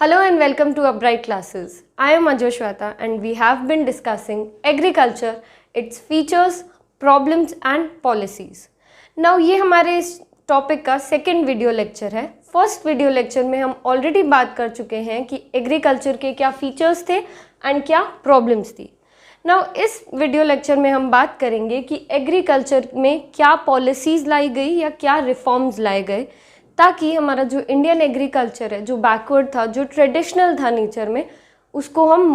Hello and welcome to Upright Classes. I am Ajoshwata and we have been discussing agriculture, its features, problems and policies. Now ये हमारे इस topic का second video lecture है. First video lecture में हम already बात कर चुके हैं कि एग्रीकल्चर के क्या फीचर्स थे एंड क्या प्रॉब्लम्स थी. नाउ इस वीडियो लेक्चर में हम बात करेंगे कि एग्रीकल्चर में क्या पॉलिसीज़ लाई गई या क्या रिफॉर्म्स लाए गए ताकि हमारा जो इंडियन एग्रीकल्चर है, जो बैकवर्ड था, जो ट्रेडिशनल था नेचर में, उसको हम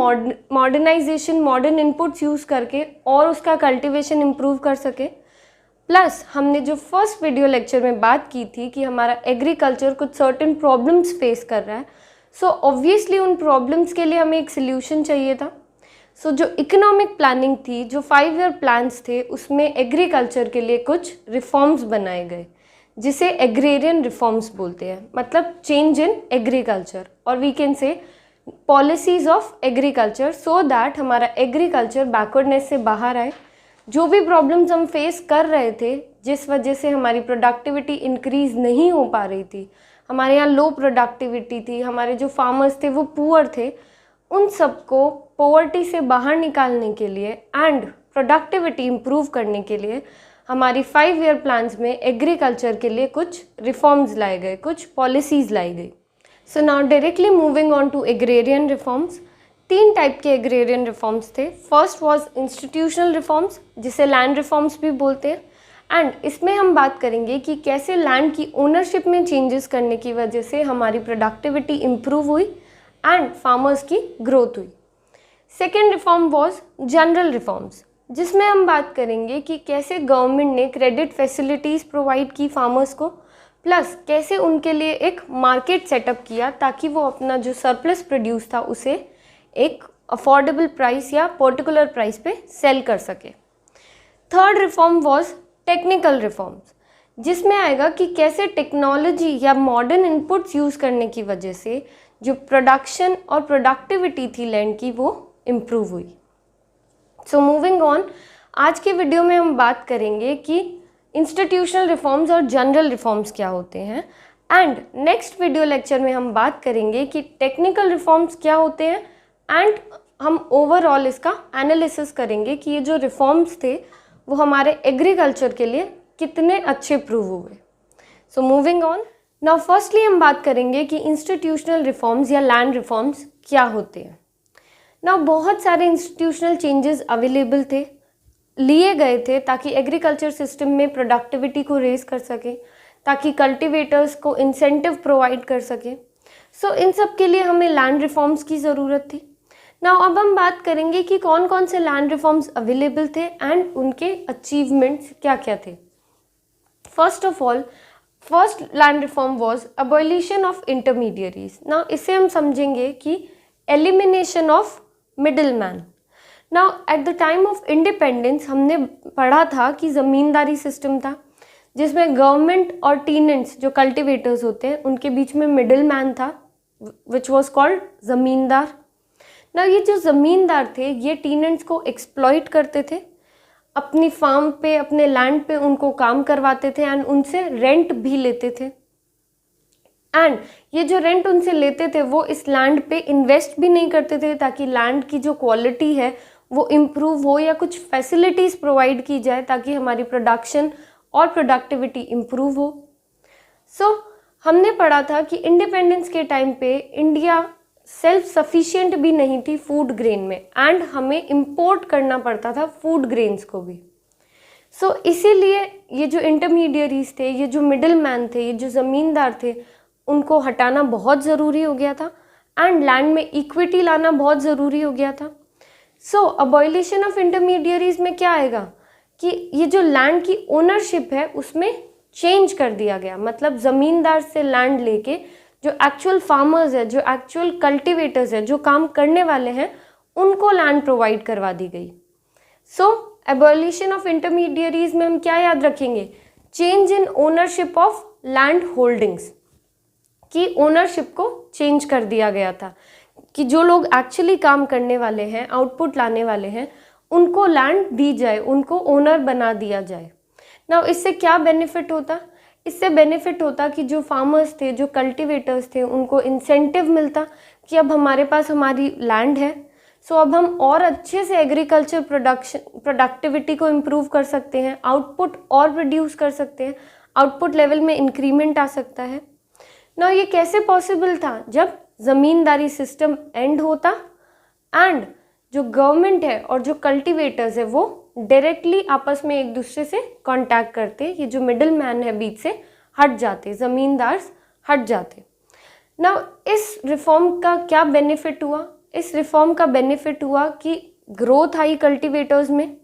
मॉडर्नाइजेशन, मॉडर्न इनपुट्स यूज़ करके और उसका कल्टीवेशन इम्प्रूव कर सके. प्लस हमने जो फर्स्ट वीडियो लेक्चर में बात की थी कि हमारा एग्रीकल्चर कुछ सर्टेन प्रॉब्लम्स फेस कर रहा है. सो ऑब्वियसली उन प्रॉब्लम्स के लिए हमें एक सोल्यूशन चाहिए था. सो जो इकोनॉमिक प्लानिंग थी, जो 5 ईयर प्लान्स थे, उसमें एग्रीकल्चर के लिए कुछ रिफॉर्म्स बनाए गए जिसे एग्रेरियन रिफॉर्म्स बोलते हैं. मतलब चेंज इन एग्रीकल्चर और we can say policies of agriculture so that हमारा एग्रीकल्चर बैकवर्डनेस से बाहर आए. जो भी प्रॉब्लम्स हम फेस कर रहे थे, जिस वजह से हमारी प्रोडक्टिविटी इंक्रीज़ नहीं हो पा रही थी, हमारे यहाँ लो प्रोडक्टिविटी थी, हमारे जो फार्मर्स थे वो पुअर थे, उन सबको पॉवर्टी से बाहर निकालने के लिए एंड प्रोडक्टिविटी इम्प्रूव करने के लिए हमारी 5 ईयर प्लान्स में एग्रीकल्चर के लिए कुछ रिफॉर्म्स लाए गए, कुछ पॉलिसीज़ लाई गई. So now directly moving on to agrarian reforms. 3 type के एग्रेरियन रिफॉर्म्स थे. फर्स्ट वाज इंस्टीट्यूशनल रिफॉर्म्स, जिसे लैंड रिफॉर्म्स भी बोलते हैं. एंड इसमें हम बात करेंगे कि कैसे लैंड की ओनरशिप में चेंजेस करने की वजह से हमारी प्रोडक्टिविटी इम्प्रूव हुई एंड फार्मर्स की ग्रोथ हुई. Second reform was general reforms, जिसमें हम बात करेंगे कि कैसे गवर्नमेंट ने क्रेडिट फैसिलिटीज़ प्रोवाइड की फार्मर्स को, प्लस कैसे उनके लिए एक मार्केट सेटअप किया ताकि वो अपना जो सरप्लस प्रोड्यूस था उसे एक अफोर्डेबल प्राइस या पर्टिकुलर प्राइस पे सेल कर सके. Third reform was technical reforms, जिसमें आएगा कि कैसे टेक्नोलॉजी या मॉडर्न इनपुट्स यूज़ करने की वजह से जो प्रोडक्शन और प्रोडक्टिविटी थी लैंड की वो इम्प्रूव हुई. सो मूविंग ऑन, आज के वीडियो में हम बात करेंगे कि इंस्टीट्यूशनल रिफॉर्म्स और जनरल रिफॉर्म्स क्या होते हैं. एंड नेक्स्ट वीडियो लेक्चर में हम बात करेंगे कि टेक्निकल रिफॉर्म्स क्या होते हैं एंड हम ओवरऑल इसका एनालिसिस करेंगे कि ये जो रिफॉर्म्स थे वो हमारे एग्रीकल्चर के लिए कितने अच्छे प्रूव हुए. So moving on, now firstly हम बात करेंगे कि इंस्टीट्यूशनल रिफॉर्म्स या लैंड रिफॉर्म्स क्या होते हैं. ना बहुत सारे इंस्टीट्यूशनल चेंजेस अवेलेबल थे, लिए गए थे ताकि एग्रीकल्चर सिस्टम में प्रोडक्टिविटी को रेज कर सके, ताकि कल्टीवेटर्स को इंसेंटिव प्रोवाइड कर सके. सो इन सब के लिए हमें लैंड रिफॉर्म्स की ज़रूरत थी. ना अब हम बात करेंगे कि कौन कौन से लैंड रिफॉर्म्स अवेलेबल थे एंड उनके अचीवमेंट्स क्या क्या थे. First of all, first land reform was abolition of intermediaries. ना इसे हम समझेंगे कि elimination of middleman. Now at the time of independence हमने पढ़ा था कि ज़मींदारी सिस्टम था जिसमें गवर्नमेंट और टीनेंट्स जो कल्टीवेटर्स होते हैं उनके बीच में मिडलमैन था विच वॉज कॉल्ड ज़मींदार. नाउ ये जो ज़मींदार थे ये टीनेंट्स को एक्सप्लॉइट करते थे, अपनी फार्म पे, अपने लैंड पे उनको काम करवाते थे एंड उनसे रेंट भी लेते थे. एंड ये जो रेंट उनसे लेते थे वो इस लैंड पे इन्वेस्ट भी नहीं करते थे ताकि लैंड की जो क्वालिटी है वो इम्प्रूव हो या कुछ फैसिलिटीज़ प्रोवाइड की जाए ताकि हमारी प्रोडक्शन और प्रोडक्टिविटी इम्प्रूव हो. सो हमने पढ़ा था कि इंडिपेंडेंस के टाइम पे इंडिया सेल्फ सफिशिएंट भी नहीं थी फूड ग्रेन में एंड हमें इम्पोर्ट करना पड़ता था फूड ग्रेन्स को भी. सो इसीलिए ये जो इंटरमीडियरीज थे, ये जो मिडिल मैन थे, ये जो ज़मींदार थे, उनको हटाना बहुत ज़रूरी हो गया था एंड लैंड में इक्विटी लाना बहुत ज़रूरी हो गया था. सो अबॉलिशन ऑफ इंटरमीडियरीज में क्या आएगा कि ये जो लैंड की ओनरशिप है उसमें चेंज कर दिया गया. मतलब ज़मींदार से लैंड लेके जो एक्चुअल फार्मर्स है, जो एक्चुअल कल्टीवेटर्स है, जो काम करने वाले हैं, उनको लैंड प्रोवाइड करवा दी गई. सो अबॉलिशन ऑफ इंटरमीडियरीज में हम क्या याद रखेंगे? Change in ownership of land holdings की ओनरशिप को चेंज कर दिया गया था कि जो लोग एक्चुअली काम करने वाले हैं, आउटपुट लाने वाले हैं, उनको लैंड दी जाए, उनको ओनर बना दिया जाए. ना इससे क्या बेनिफिट होता? इससे बेनिफिट होता कि जो फार्मर्स थे, जो कल्टीवेटर्स थे, उनको इंसेंटिव मिलता कि अब हमारे पास हमारी लैंड है, सो अब हम और अच्छे से एग्रीकल्चर प्रोडक्टिविटी को इम्प्रूव कर सकते हैं, आउटपुट और प्रोड्यूस कर सकते हैं, आउटपुट लेवल में इंक्रीमेंट आ सकता है ना। ये कैसे पॉसिबल था? जब ज़मींदारी सिस्टम एंड होता एंड जो गवर्नमेंट है और जो कल्टीवेटर्स है वो डायरेक्टली आपस में एक दूसरे से कांटेक्ट करते, ये जो मिडिल मैन है बीच से हट जाते, ज़मींदार हट जाते ना। इस रिफॉर्म का क्या बेनिफिट हुआ? इस रिफॉर्म का बेनिफिट हुआ कि ग्रोथ आई कल्टीवेटर्स में,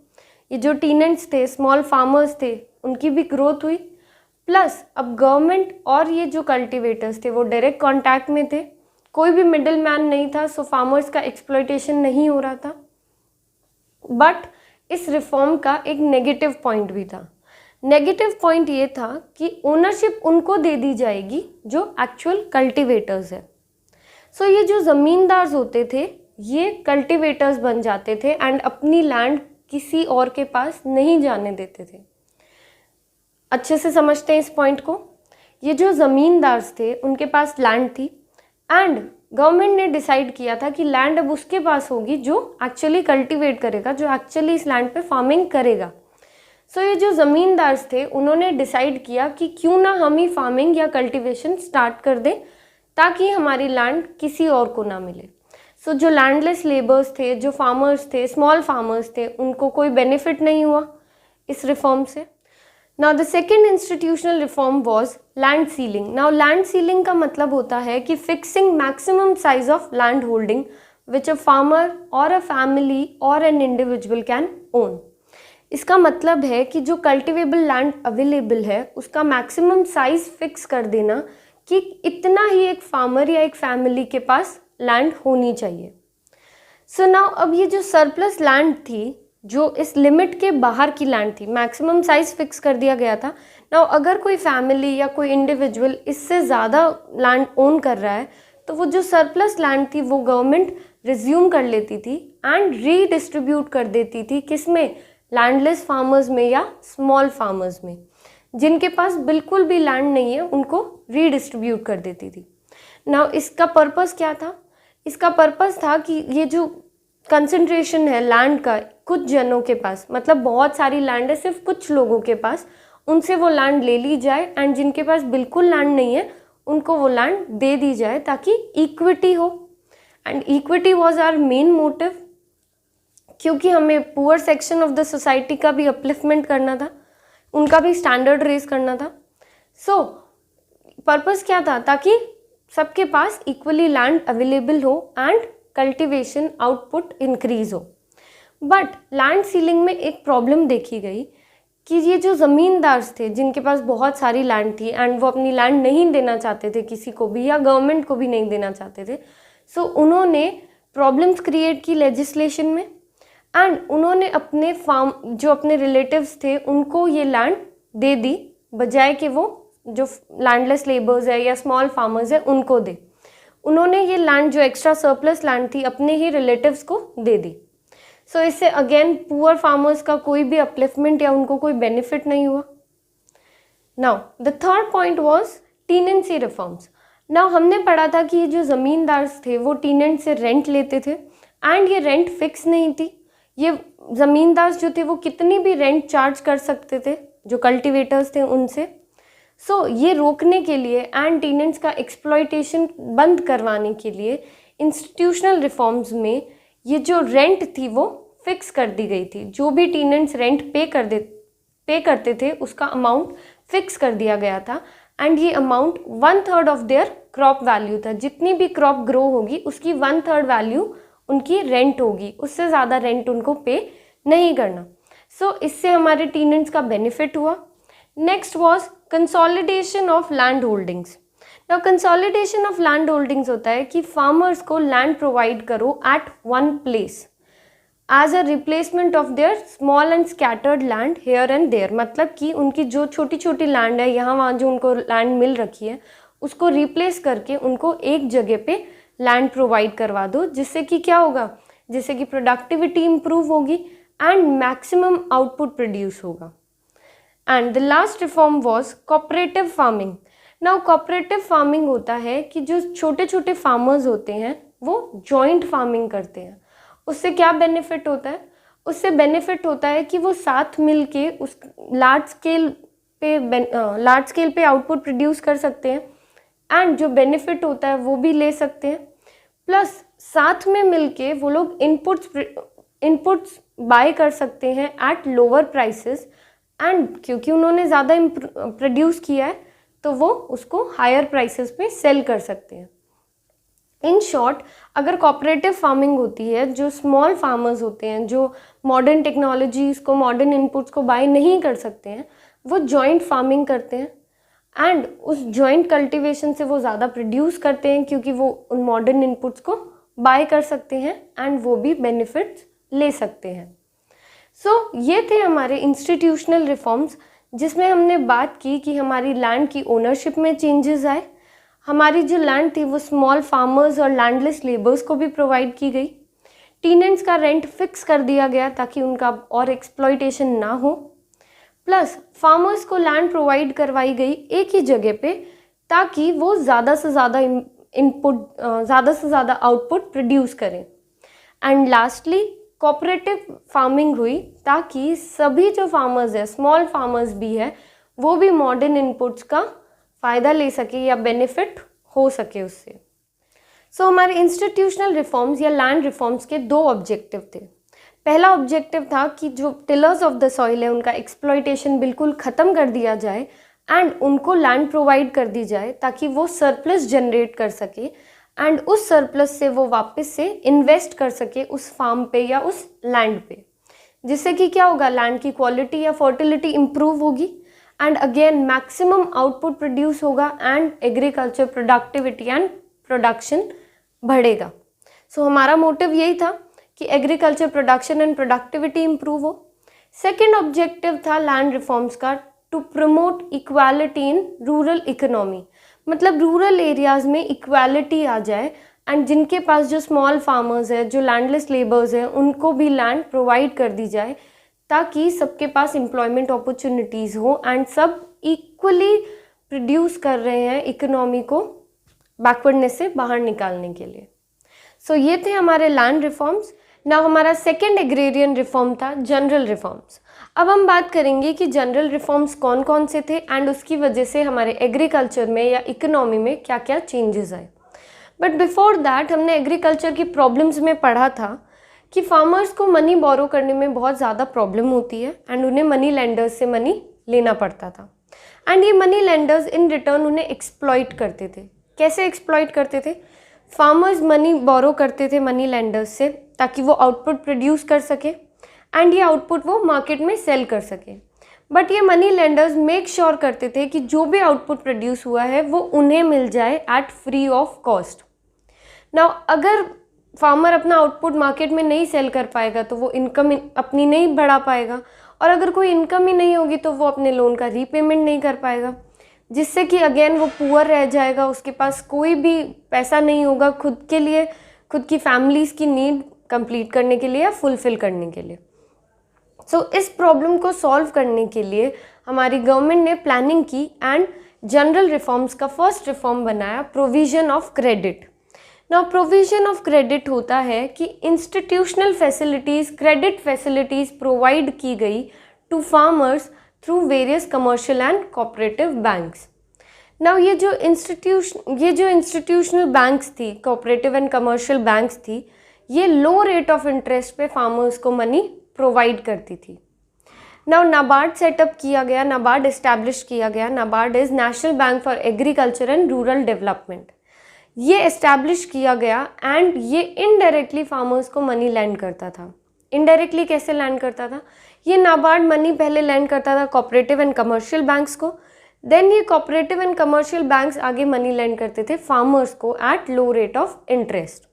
ये जो टीनेंट्स थे, स्मॉल फार्मर्स थे, उनकी भी ग्रोथ हुई, प्लस अब गवर्नमेंट और ये जो कल्टीवेटर्स थे वो डायरेक्ट कांटेक्ट में थे, कोई भी मिडिल मैन नहीं था, सो फार्मर्स का एक्सप्लॉयटेशन नहीं हो रहा था। बट इस रिफॉर्म का एक नेगेटिव पॉइंट भी था। नेगेटिव पॉइंट ये था कि ओनरशिप उनको दे दी जाएगी जो एक्चुअल कल्टीवेटर्स है। सो ये जो ज़मींदार होते थे ये कल्टीवेटर्स बन जाते थे एंड अपनी लैंड किसी और के पास नहीं जाने देते थे। अच्छे से समझते हैं इस पॉइंट को। ये जो ज़मींदार थे उनके पास लैंड थी एंड गवर्नमेंट ने डिसाइड किया था कि लैंड अब उसके पास होगी जो एक्चुअली कल्टीवेट करेगा, जो एक्चुअली इस लैंड पे फार्मिंग करेगा। सो ये जो ज़मींदार थे उन्होंने डिसाइड किया कि क्यों ना हम ही फार्मिंग या कल्टीवेशन स्टार्ट कर दें ताकि हमारी लैंड किसी और को ना मिले। सो जो लैंडलेस लेबर्स थे, जो फार्मर्स थे, स्मॉल फार्मर्स थे, उनको कोई बेनिफिट नहीं हुआ इस रिफॉर्म से। Now the second institutional reform was land ceiling. Now land ceiling का मतलब होता है कि fixing maximum size of land holding which a farmer or a family or an individual can own. इसका मतलब है कि जो cultivable land available है उसका maximum size fix कर देना कि इतना ही एक farmer या एक family के पास land होनी चाहिए। So now अब ये जो surplus land थी, जो इस लिमिट के बाहर की लैंड थी, मैक्सिमम साइज फिक्स कर दिया गया था ना। अगर कोई फैमिली या कोई इंडिविजुअल इससे ज़्यादा लैंड ओन कर रहा है तो वो जो सरप्लस लैंड थी वो गवर्नमेंट रिज्यूम कर लेती थी एंड रीडिस्ट्रीब्यूट कर देती थी, किसमें? लैंडलेस फार्मर्स में या स्मॉल फार्मर्स में। जिनके पास बिल्कुल भी लैंड नहीं है उनको रीडिस्ट्रीब्यूट कर देती थी ना। इसका पर्पस क्या था? इसका पर्पस था कि ये जो कंसंट्रेशन है लैंड का कुछ जनों के पास, मतलब बहुत सारी लैंड है सिर्फ कुछ लोगों के पास, उनसे वो लैंड ले ली जाए एंड जिनके पास बिल्कुल लैंड नहीं है उनको वो लैंड दे दी जाए ताकि इक्विटी हो। And equity was our main motive, क्योंकि हमें poor section of the society का भी अपलिफ्टमेंट करना था, उनका भी स्टैंडर्ड रेज करना था। सो पर्पस क्या था? ताकि सबके पास इक्वली लैंड अवेलेबल हो एंड कल्टीवेशन आउटपुट इंक्रीज हो। बट लैंड सीलिंग में एक प्रॉब्लम देखी गई कि ये जो ज़मींदार थे जिनके पास बहुत सारी लैंड थी एंड वो अपनी लैंड नहीं देना चाहते थे किसी को भी, या गवर्नमेंट को भी नहीं देना चाहते थे, सो उन्होंने प्रॉब्लम्स क्रिएट की लेजिस्लेशन में एंड उन्होंने अपने जो अपने रिलेटिव्स थे उनको ये लैंड दे दी, बजाय कि वो जो लैंडलेस लेबर्स है या स्मॉल फार्मर्स है उनको दे। उन्होंने ये लैंड जो एक्स्ट्रा सरप्लस लैंड थी अपने ही रिलेटिव्स को दे दी। सो इससे अगेन पुअर फार्मर्स का कोई भी अपलिफ्टमेंट या उनको कोई बेनिफिट नहीं हुआ। Now the third point was tenancy reforms. Now हमने पढ़ा था कि ये जो ज़मींदार थे वो टीनेंट से रेंट लेते थे एंड ये रेंट फिक्स नहीं थी। ये ज़मींदार जो थे वो कितनी भी रेंट चार्ज कर सकते थे जो कल्टीवेटर्स थे उनसे। सो ये रोकने के लिए एंड टीनेंट्स का एक्सप्लॉयटेशन बंद करवाने के लिए इंस्टीट्यूशनल रिफॉर्म्स में ये जो रेंट थी वो फिक्स कर दी गई थी। जो भी टीनेंट्स रेंट पे करते थे उसका अमाउंट फिक्स कर दिया गया था एंड ये amount 1/3 of their crop value था। जितनी भी क्रॉप ग्रो होगी उसकी 1/3 वैल्यू उनकी रेंट होगी, उससे ज़्यादा रेंट उनको पे नहीं करना। सो इससे हमारे टीनेंट्स का बेनिफिट हुआ। Next was consolidation of land holdings. Now consolidation of land holdings होता है कि फार्मर्स को लैंड प्रोवाइड करो at one place as a replacement of their small and scattered land here and there. मतलब कि उनकी जो छोटी छोटी लैंड है यहाँ वहाँ जो उनको लैंड मिल रखी है उसको रिप्लेस करके उनको एक जगह पे लैंड प्रोवाइड करवा दो, जिससे कि क्या होगा, जिससे कि प्रोडक्टिविटी इम्प्रूव होगी एंड मैक्सिमम आउटपुट प्रोड्यूस होगा। And the last reform was cooperative farming. Now cooperative farming होता है कि जो छोटे छोटे फार्मर्स होते हैं वो जॉइंट फार्मिंग करते हैं। उससे क्या बेनिफिट होता है? उससे बेनिफिट होता है कि वो साथ मिल के उस लार्ज स्केल पे आउटपुट प्रोड्यूस कर सकते हैं एंड जो बेनिफिट होता है वो भी ले सकते हैं, प्लस साथ में मिलके वो लोग इनपुट्स बाय कर सकते हैं एट लोअर प्राइसेस एंड क्योंकि उन्होंने ज़्यादा प्रोड्यूस किया है तो वो उसको हायर प्राइसेस पे सेल कर सकते हैं। इन शॉर्ट, अगर कोऑपरेटिव फार्मिंग होती है, जो स्मॉल फार्मर्स होते हैं जो मॉडर्न टेक्नोलॉजीज़ को, मॉडर्न इनपुट्स को बाय नहीं कर सकते हैं, वो जॉइंट फार्मिंग करते हैं एंड उस जॉइंट कल्टीवेशन से वो ज़्यादा प्रोड्यूस करते हैं क्योंकि वो उन मॉडर्न इनपुट्स को बाय कर सकते हैं एंड वो भी बेनिफिट्स ले सकते हैं। ये थे हमारे इंस्टीट्यूशनल रिफॉर्म्स जिसमें हमने बात की कि हमारी लैंड की ओनरशिप में चेंजेस आए, हमारी जो लैंड थी वो स्मॉल फार्मर्स और लैंडलेस लेबर्स को भी प्रोवाइड की गई, टीनेंट्स का रेंट फिक्स कर दिया गया ताकि उनका और एक्सप्लॉयटेशन ना हो, प्लस फार्मर्स को लैंड प्रोवाइड करवाई गई एक ही जगह पे ताकि वो ज़्यादा से ज़्यादा आउटपुट प्रोड्यूस करें। एंड लास्टली कोऑपरेटिव फार्मिंग हुई ताकि सभी जो फार्मर्स है, स्मॉल फार्मर्स भी है, वो भी मॉडर्न इनपुट्स का फ़ायदा ले सके या बेनिफिट हो सके उससे। हमारे इंस्टीट्यूशनल रिफॉर्म्स या लैंड रिफॉर्म्स के दो ऑब्जेक्टिव थे। पहला ऑब्जेक्टिव था कि जो टिलर्स ऑफ द सॉइल है उनका एक्सप्लॉयटेशन बिल्कुल ख़त्म कर दिया जाए एंड उनको लैंड प्रोवाइड कर दी जाए ताकि वो सरप्लस जनरेट कर सके एंड उस सरप्लस से वो वापस से इन्वेस्ट कर सके उस फार्म पे या उस लैंड पे, जिससे कि क्या होगा, लैंड की क्वालिटी या फर्टिलिटी इम्प्रूव होगी and again maximum output produce होगा and agriculture productivity and production बढ़ेगा। हमारा मोटिव यही था कि agriculture production and productivity improve हो। सेकेंड ऑब्जेक्टिव था लैंड रिफॉर्म्स का to promote equality in rural economy, मतलब रूरल एरियाज़ में इक्वालिटी आ जाए एंड जिनके पास जो स्मॉल फार्मर्स है, जो लैंडलेस लेबर्स हैं, उनको भी लैंड प्रोवाइड कर दी जाए ताकि सबके पास एम्प्लॉयमेंट अपॉर्चुनिटीज़ हो एंड सब इक्वली प्रोड्यूस कर रहे हैं इकोनॉमी को बैकवर्डनेस से बाहर निकालने के लिए। ये थे हमारे लैंड रिफॉर्म्स। ना हमारा सेकेंड एग्रेरियन रिफॉर्म था जनरल रिफॉर्म्स। अब हम बात करेंगे कि जनरल रिफॉर्म्स कौन कौन से थे एंड उसकी वजह से हमारे एग्रीकल्चर में या इकोनॉमी में क्या क्या चेंजेस आए। बट बिफोर दैट हमने एग्रीकल्चर की प्रॉब्लम्स में पढ़ा था कि फार्मर्स को मनी बोरो करने में बहुत ज़्यादा प्रॉब्लम होती है एंड उन्हें मनी लेंडर्स से मनी लेना पड़ता था एंड ये मनी लेंडर्स इन रिटर्न उन्हें एक्सप्लॉइट करते थे। कैसे एक्सप्लॉइट करते थे? फार्मर्स मनी बोरो करते थे मनी लेंडर्स से ताकि वो आउटपुट प्रोड्यूस कर सके एंड ये आउटपुट वो मार्केट में सेल कर सके। बट ये मनी लेंडर्स मेक श्योर करते थे कि जो भी आउटपुट प्रोड्यूस हुआ है वो उन्हें मिल जाए at free of cost. Now अगर फार्मर अपना आउटपुट मार्केट में नहीं सेल कर पाएगा तो वो इनकम अपनी नहीं बढ़ा पाएगा और अगर कोई इनकम ही नहीं होगी तो वो अपने लोन का रीपेमेंट नहीं कर पाएगा, जिससे कि अगेन वो पुअर रह जाएगा, उसके पास कोई भी पैसा नहीं होगा खुद के लिए, खुद की फैमिलीज़ की नीड कंप्लीट करने के लिए या फुलफ़िल करने के लिए। इस प्रॉब्लम को सॉल्व करने के लिए हमारी गवर्नमेंट ने प्लानिंग की एंड जनरल रिफॉर्म्स का फर्स्ट रिफॉर्म बनाया provision of credit. Now provision of credit होता है कि institutional facilities, credit facilities provide की गई to farmers through various commercial and cooperative banks. Now ये जो इंस्टीट्यूशनल बैंक्स थी, कोऑपरेटिव एंड कमर्शियल बैंक्स थी, ये लो रेट ऑफ इंटरेस्ट पे फार्मर्स को मनी प्रोवाइड करती थी। नाउ नाबार्ड सेटअप किया गया, नाबार्ड इस्टेब्लिश किया गया। NABARD is national bank for agriculture and rural development. ये इस्टेब्लिश किया गया एंड ये इनडायरेक्टली फार्मर्स को मनी लैंड करता था। इनडायरेक्टली कैसे लैंड करता था? ये नाबार्ड मनी पहले लैंड करता था कोऑपरेटिव एंड कमर्शियल बैंक्स को, देन ये कोऑपरेटिव एंड कमर्शियल बैंक्स आगे मनी लैंड करते थे फार्मर्स को at low rate of interest.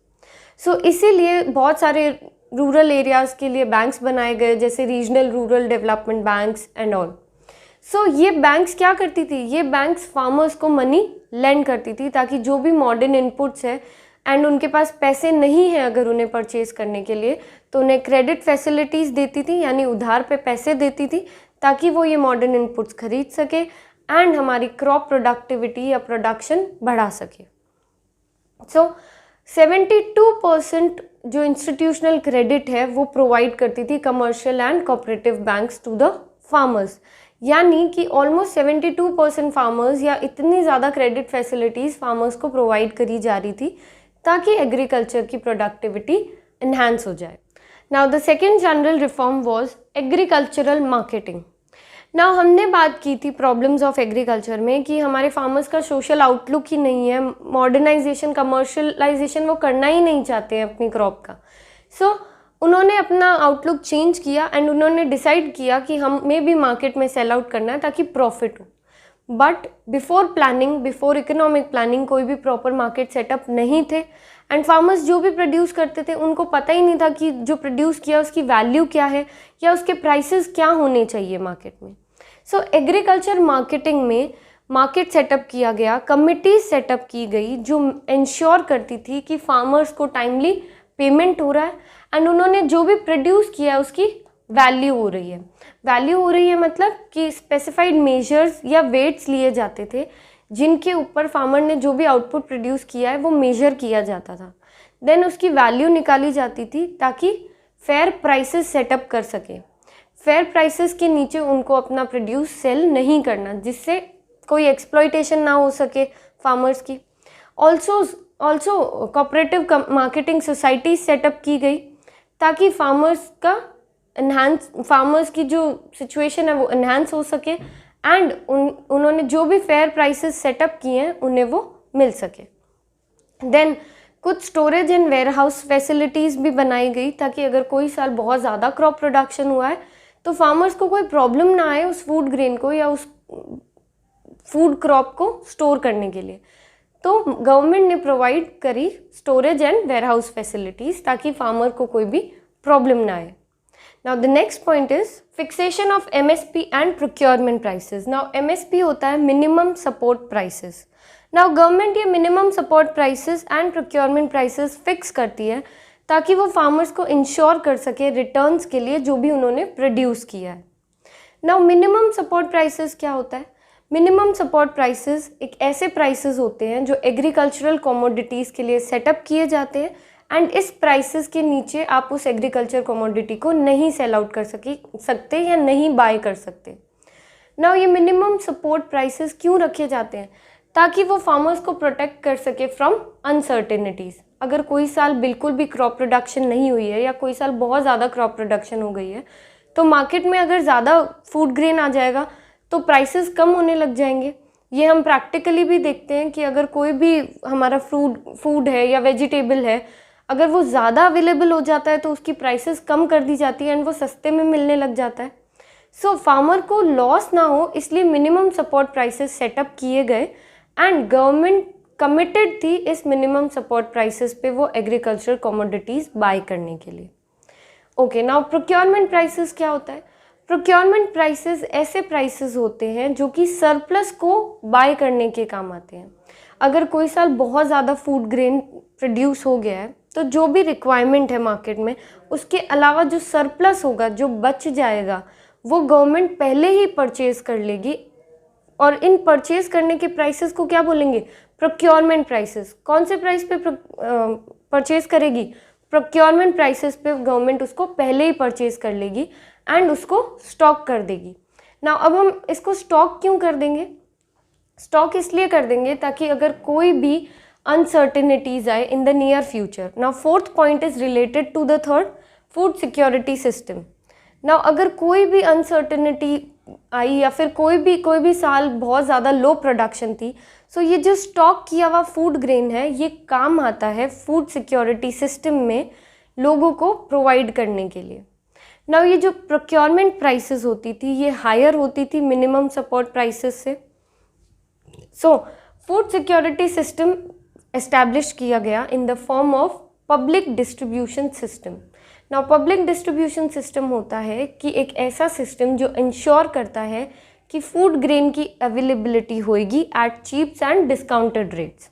इसीलिए बहुत सारे रूरल एरियाज़ के लिए बैंक्स बनाए गए, जैसे regional rural development banks and all. ये बैंक्स क्या करती थी? ये बैंक्स फार्मर्स को मनी लैंड करती थी ताकि जो भी मॉडर्न इनपुट्स है एंड उनके पास पैसे नहीं हैं अगर उन्हें परचेज़ करने के लिए, तो उन्हें क्रेडिट फैसिलिटीज़ देती थी, यानी उधार पे पैसे देती थी ताकि वो ये मॉडर्न इनपुट्स खरीद सके एंड हमारी क्रॉप प्रोडक्टिविटी या प्रोडक्शन बढ़ा सके। सो 72% जो इंस्टीट्यूशनल क्रेडिट है वो प्रोवाइड करती थी commercial and cooperative banks to the farmers, यानी कि ऑलमोस्ट 72% फार्मर्स या इतनी ज़्यादा क्रेडिट फैसिलिटीज़ फार्मर्स को प्रोवाइड करी जा रही थी ताकि एग्रीकल्चर की प्रोडक्टिविटी इन्हांस हो जाए। Now the second general reform was agricultural marketing. Now हमने बात की थी प्रॉब्लम्स ऑफ एग्रीकल्चर में कि हमारे फार्मर्स का सोशल आउटलुक ही नहीं है, मॉडर्नाइजेशन कमर्शलाइजेशन वो करना ही नहीं चाहते हैं अपनी क्रॉप का। सो उन्होंने अपना आउटलुक चेंज किया एंड उन्होंने डिसाइड किया कि हमें भी मार्केट में सेल आउट करना है ताकि प्रॉफिट हो। But before planning, before economic planning कोई भी प्रॉपर मार्केट सेटअप नहीं थे एंड फार्मर्स जो भी प्रोड्यूस करते थे उनको पता ही नहीं था कि जो प्रोड्यूस किया उसकी वैल्यू क्या है या उसके प्राइसेस क्या होने चाहिए मार्केट में। सो एग्रीकल्चर मार्केटिंग में मार्केट सेटअप किया गया, कमिटीज सेटअप की गई जो इंश्योर करती थी कि फार्मर्स को टाइमली पेमेंट हो रहा है एंड उन्होंने जो भी प्रोड्यूस किया है उसकी वैल्यू हो रही है। वैल्यू हो रही है मतलब कि स्पेसिफाइड मेजर्स या वेट्स लिए जाते थे जिनके ऊपर फार्मर ने जो भी आउटपुट प्रोड्यूस किया है वो मेजर किया जाता था, देन उसकी वैल्यू निकाली जाती थी ताकि फेयर प्राइसेस सेटअप कर सके। फेयर प्राइसेस के नीचे उनको अपना प्रोड्यूस सेल नहीं करना जिससे कोई एक्सप्लॉयटेशन ना हो सके फार्मर्स की। Also cooperative marketing society setup की गई ताकि फार्मर्स की जो सिचुएशन है वो इन्हांस हो सके एंड उन्होंने जो भी फेयर प्राइसेस सेटअप किए हैं उन्हें वो मिल सके। देन कुछ स्टोरेज एंड वेयरहाउस फैसिलिटीज़ भी बनाई गई ताकि अगर कोई साल बहुत ज़्यादा क्रॉप प्रोडक्शन हुआ है तो फार्मर्स को कोई प्रॉब्लम ना आए उस फूड ग्रेन को या उस फूड क्रॉप को स्टोर करने के लिए। तो गवर्नमेंट ने प्रोवाइड करी स्टोरेज एंड वेयरहाउस फैसिलिटीज़ ताकि फार्मर को कोई भी प्रॉब्लम ना आए। Now the next point is fixation of MSP and procurement prices. Now MSP होता है minimum support prices. Now government ये minimum support prices and procurement prices fix करती है ताकि वो फार्मर्स को इंश्योर कर सके रिटर्न्स के लिए जो भी उन्होंने प्रोड्यूस किया है। नाउ मिनिमम सपोर्ट प्राइसेस क्या होता है? मिनिमम सपोर्ट प्राइसेस एक ऐसे प्राइसेस होते हैं जो एग्रीकल्चरल कमोडिटीज़ के लिए सेटअप किए जाते हैं एंड इस प्राइसेस के नीचे आप उस एग्रीकल्चर कमोडिटी को नहीं सेल आउट कर सकते या नहीं बाय कर सकते। नाउ ये मिनिमम सपोर्ट प्राइसेस क्यों रखे जाते हैं? ताकि वो फार्मर्स को प्रोटेक्ट कर सके फ्रॉम अनसर्टेनिटीज़। अगर कोई साल बिल्कुल भी क्रॉप प्रोडक्शन नहीं हुई है या कोई साल बहुत ज़्यादा क्रॉप प्रोडक्शन हो गई है तो मार्केट में अगर ज़्यादा फूड ग्रेन आ जाएगा तो प्राइसेस कम होने लग जाएंगे। ये हम प्रैक्टिकली भी देखते हैं कि अगर कोई भी हमारा फूड है या वेजिटेबल है, अगर वो ज़्यादा अवेलेबल हो जाता है तो उसकी प्राइसेस कम कर दी जाती है एंड वो सस्ते में मिलने लग जाता है। सो फार्मर को लॉस ना हो इसलिए मिनिमम सपोर्ट प्राइसेस सेटअप किए गए एंड गवर्नमेंट कमिटेड थी इस मिनिमम सपोर्ट प्राइसेस पे वो एग्रीकल्चर कमोडिटीज़ बाय करने के लिए। ओके, नाउ प्रोक्योरमेंट प्राइसेस क्या होता है? प्रोक्योरमेंट प्राइसेस ऐसे प्राइसेस होते हैं जो कि सरप्लस को बाय करने के काम आते हैं। अगर कोई साल बहुत ज़्यादा फूड ग्रेन प्रोड्यूस हो गया है तो जो भी रिक्वायरमेंट है मार्केट में उसके अलावा जो सरप्लस होगा, जो बच जाएगा, वो गवर्नमेंट पहले ही परचेज़ कर लेगी और इन परचेज़ करने के प्राइसेस को क्या बोलेंगे? Procurement prices. कौन से प्राइस पे परचेज़ करेगी? प्रोक्योरमेंट प्राइसेस पे गवर्नमेंट उसको पहले ही परचेज़ कर लेगी एंड उसको स्टॉक कर देगी। नाउ अब हम इसको स्टॉक क्यों कर देंगे? स्टॉक इसलिए कर देंगे ताकि अगर कोई भी अनसर्टेनिटीज़ आए in the near future. Now fourth point is related to the third, food security system. Now अगर कोई भी अनसर्टेनिटी आई या फिर कोई भी साल बहुत ज़्यादा लो प्रोडक्शन थी, सो ये जो स्टॉक किया हुआ फूड ग्रेन है ये काम आता है फूड सिक्योरिटी सिस्टम में लोगों को प्रोवाइड करने के लिए। नाउ ये जो प्रोक्योरमेंट प्राइसेस होती थी ये हायर होती थी मिनिमम सपोर्ट प्राइसेस से। So food security system establish किया गया in the form of public distribution system. Now public distribution system होता है कि एक ऐसा सिस्टम जो इंश्योर करता है कि फूड ग्रेन की अवेलेबिलिटी होएगी at cheaps and discounted rates.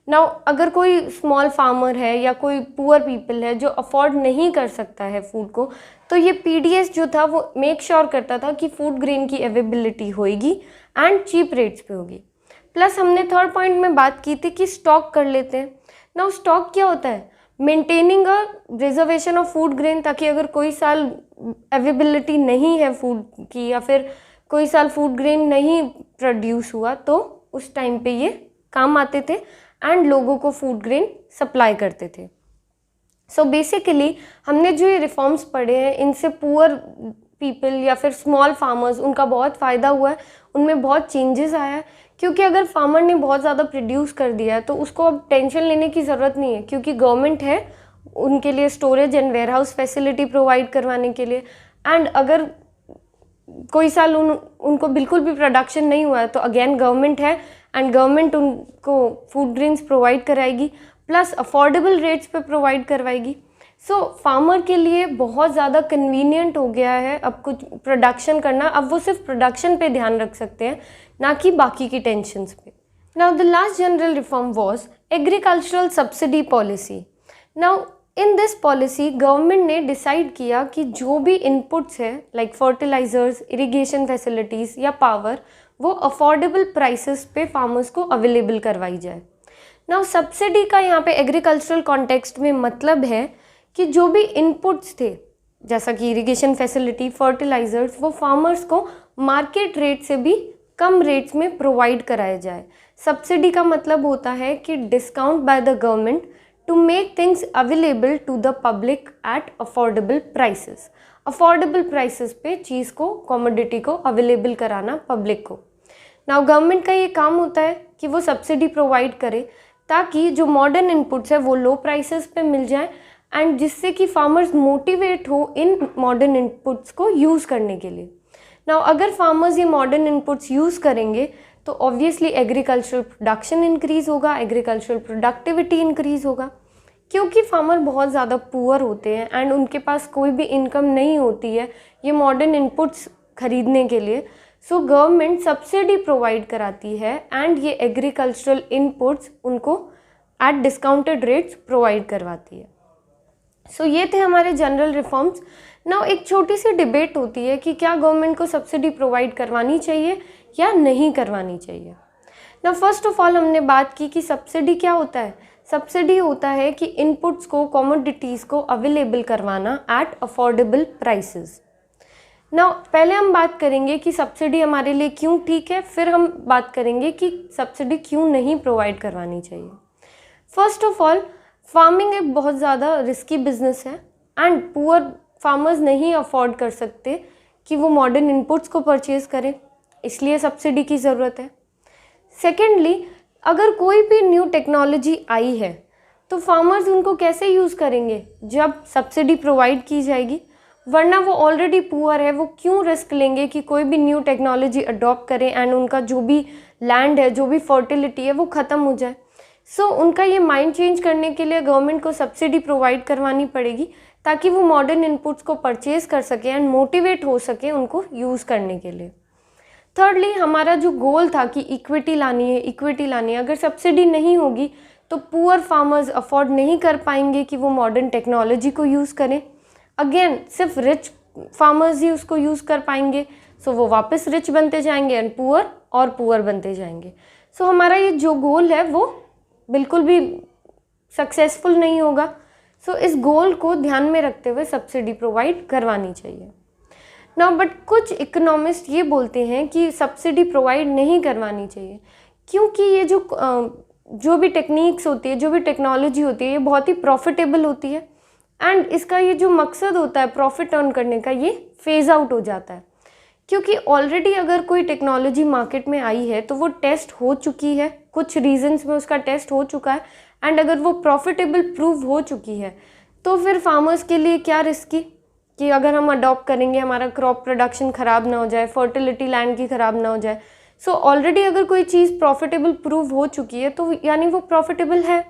Now अगर कोई स्मॉल फार्मर है या कोई पुअर पीपल है जो अफोर्ड नहीं कर सकता है फूड को, तो ये पीडीएस जो था वो मेक श्योर करता था कि फूड ग्रेन की अवेलेबिलिटी होएगी एंड चीप रेट्स पे होगी। प्लस हमने थर्ड पॉइंट में बात की थी कि स्टॉक कर लेते हैं। नाउ स्टॉक क्या होता है? Maintaining a reservation of food grain, ताकि अगर कोई साल अवेलेबिलिटी नहीं है फूड की या फिर कोई साल फूड ग्रेन नहीं प्रोड्यूस हुआ तो उस टाइम पे ये काम आते थे एंड लोगों को फूड ग्रेन सप्लाई करते थे। सो बेसिकली हमने जो ये रिफॉर्म्स पढ़े हैं इनसे पुअर पीपल या फिर स्मॉल फार्मर्स उनका बहुत फ़ायदा हुआ है, उनमें बहुत चेंजेस आया है। क्योंकि अगर फार्मर ने बहुत ज़्यादा प्रोड्यूस कर दिया है तो उसको अब टेंशन लेने की ज़रूरत नहीं है, क्योंकि गवर्नमेंट है उनके लिए storage and warehouse facility provide करवाने के लिए। एंड अगर कोई साल उनको बिल्कुल भी प्रोडक्शन नहीं हुआ है तो अगेन गवर्नमेंट है एंड गवर्नमेंट उनको फूड ग्रेन्स प्रोवाइड कराएगी, प्लस अफोर्डेबल रेट्स पे प्रोवाइड करवाएगी। सो फार्मर के लिए बहुत ज़्यादा कन्वीनियंट हो गया है अब कुछ प्रोडक्शन करना। अब वो सिर्फ प्रोडक्शन पे ध्यान रख सकते हैं, ना कि बाकी की टेंशन्स पे। Now the last general reform was agricultural subsidy policy. Now in this policy government ने डिसाइड किया कि जो भी इनपुट्स है लाइक फर्टिलाइजर्स, इरिगेशन फैसिलिटीज़ या पावर, वो अफोर्डेबल प्राइसेस पे फार्मर्स को अवेलेबल करवाई जाए। नाउ सब्सिडी का यहाँ पे एग्रीकल्चरल कॉन्टेक्स्ट में मतलब है कि जो भी इनपुट्स थे जैसा कि इरिगेशन फैसिलिटी, फर्टिलाइजर्स, वो फार्मर्स को मार्केट रेट से भी कम रेट्स में प्रोवाइड कराया जाए। सब्सिडी का मतलब होता है कि discount by the government to make things available to the public at affordable prices. Affordable prices पे चीज़ को, कॉमोडिटी को अवेलेबल कराना पब्लिक को। नाउ गवर्नमेंट का ये काम होता है कि वो सब्सिडी प्रोवाइड करे ताकि जो मॉडर्न इनपुट्स है वो लो प्राइसेस पे मिल जाए एंड जिससे कि फार्मर्स मोटिवेट हो इन मॉडर्न इनपुट्स को यूज़ करने के लिए। नाउ अगर फार्मर्स ये मॉडर्न इनपुट्स यूज़ करेंगे तो ऑब्वियसली एग्रीकल्चरल प्रोडक्शन इंक्रीज़ होगा, एग्रीकल्चरल प्रोडक्टिविटी इंक्रीज़ होगा। क्योंकि फार्मर बहुत ज़्यादा पुअर होते हैं एंड उनके पास कोई भी इनकम नहीं होती है ये मॉडर्न इनपुट्स खरीदने के लिए, सो गवर्नमेंट सब्सिडी प्रोवाइड कराती है एंड ये एग्रीकल्चरल इनपुट्स उनको एट डिस्काउंटेड रेट्स प्रोवाइड करवाती है। सो ये थे हमारे जनरल रिफॉर्म्स। नाउ एक छोटी सी डिबेट होती है कि क्या गवर्नमेंट को सब्सिडी प्रोवाइड करवानी चाहिए या नहीं करवानी चाहिए। नाउ फर्स्ट ऑफ ऑल हमने बात की कि सब्सिडी क्या होता है। सब्सिडी होता है कि इनपुट्स को, कमोडिटीज़ को अवेलेबल करवाना एट अफोर्डेबल प्राइसेस। नाउ पहले हम बात करेंगे कि सब्सिडी हमारे लिए क्यों ठीक है, फिर हम बात करेंगे कि सब्सिडी क्यों नहीं प्रोवाइड करवानी चाहिए। फर्स्ट ऑफ ऑल, फार्मिंग एक बहुत ज़्यादा रिस्की बिजनेस है एंड पुअर फार्मर्स नहीं अफोर्ड कर सकते कि वो मॉडर्न इनपुट्स को परचेज़ करें, इसलिए सब्सिडी की ज़रूरत है। सेकेंडली, अगर कोई भी न्यू टेक्नोलॉजी आई है तो फार्मर्स उनको कैसे यूज़ करेंगे जब सब्सिडी प्रोवाइड की जाएगी, वरना वो ऑलरेडी पुअर है, वो क्यों रिस्क लेंगे कि कोई भी न्यू टेक्नोलॉजी अडॉप्ट करें एंड उनका जो भी लैंड है, जो भी फर्टिलिटी है वो ख़त्म हो जाए। सो उनका ये माइंड चेंज करने के लिए गवर्नमेंट को सब्सिडी प्रोवाइड करवानी पड़ेगी ताकि वो मॉडर्न इनपुट्स को परचेज कर सके एंड मोटिवेट हो सके उनको यूज़ करने के लिए। थर्डली, हमारा जो गोल था कि इक्विटी लानी है, अगर सब्सिडी नहीं होगी तो पुअर फार्मर्स अफोर्ड नहीं कर पाएंगे कि वो मॉडर्न टेक्नोलॉजी को यूज़ करें। अगेन सिर्फ रिच फार्मर्स ही उसको यूज़ कर पाएंगे, सो वो वापस रिच बनते जाएंगे एंड पुअर और पुअर बनते जाएंगे। सो हमारा ये जो गोल है वो बिल्कुल भी सक्सेसफुल नहीं होगा। सो इस गोल को ध्यान में रखते हुए सब्सिडी प्रोवाइड करवानी चाहिए। नाउ बट कुछ इकोनॉमिस्ट ये बोलते हैं कि सब्सिडी प्रोवाइड नहीं करवानी चाहिए क्योंकि ये जो भी टेक्निक्स होती है, जो भी टेक्नोलॉजी होती है, ये बहुत ही प्रॉफिटेबल होती है एंड इसका ये जो मकसद होता है प्रॉफिट अर्न करने का, ये फेज़ आउट हो जाता है। क्योंकि ऑलरेडी अगर कोई टेक्नोलॉजी मार्केट में आई है तो वो टेस्ट हो चुकी है, कुछ रीजंस में उसका टेस्ट हो चुका है एंड अगर वो प्रॉफिटेबल प्रूव हो चुकी है तो फिर फार्मर्स के लिए क्या रिस्की कि अगर हम अडॉप्ट करेंगे हमारा क्रॉप प्रोडक्शन ख़राब ना हो जाए, फर्टिलिटी लैंड की ख़राब ना हो जाए। सो ऑलरेडी अगर कोई चीज़ प्रॉफिटेबल प्रूव हो चुकी है तो यानी वो प्रॉफिटेबल है।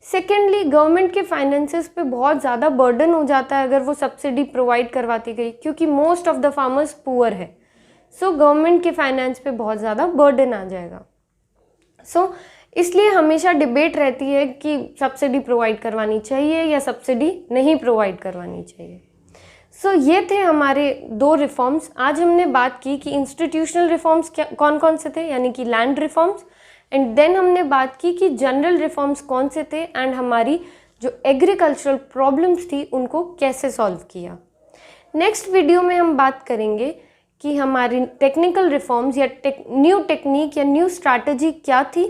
सेकेंडली, गवर्नमेंट के फाइनेंसेस पे बहुत ज़्यादा बर्डन हो जाता है अगर वो सब्सिडी प्रोवाइड करवाती गई, क्योंकि most of the farmers poor है। सो गवर्नमेंट के फाइनेंस पे बहुत ज़्यादा बर्डन आ जाएगा। सो इसलिए हमेशा डिबेट रहती है कि सब्सिडी प्रोवाइड करवानी चाहिए या सब्सिडी नहीं प्रोवाइड करवानी चाहिए। सो ये थे हमारे 2 रिफॉर्म्स। आज हमने बात की कि इंस्टीट्यूशनल रिफॉर्म्स क्या कौन कौन से थे, यानी कि लैंड रिफॉर्म्स, एंड देन हमने बात की कि जनरल रिफॉर्म्स कौन से थे एंड हमारी जो एग्रीकल्चरल प्रॉब्लम्स थी उनको कैसे सॉल्व किया। नेक्स्ट वीडियो में हम बात करेंगे कि हमारी टेक्निकल रिफॉर्म्स या न्यू टेक्निक या न्यू स्ट्रैटेजी क्या थी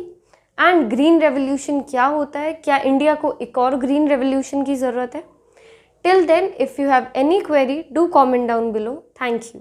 एंड ग्रीन रेवोल्यूशन क्या होता है, क्या इंडिया को एक और ग्रीन रेवोल्यूशन की ज़रूरत है। Till then, if you have any query, do comment down below. Thank you.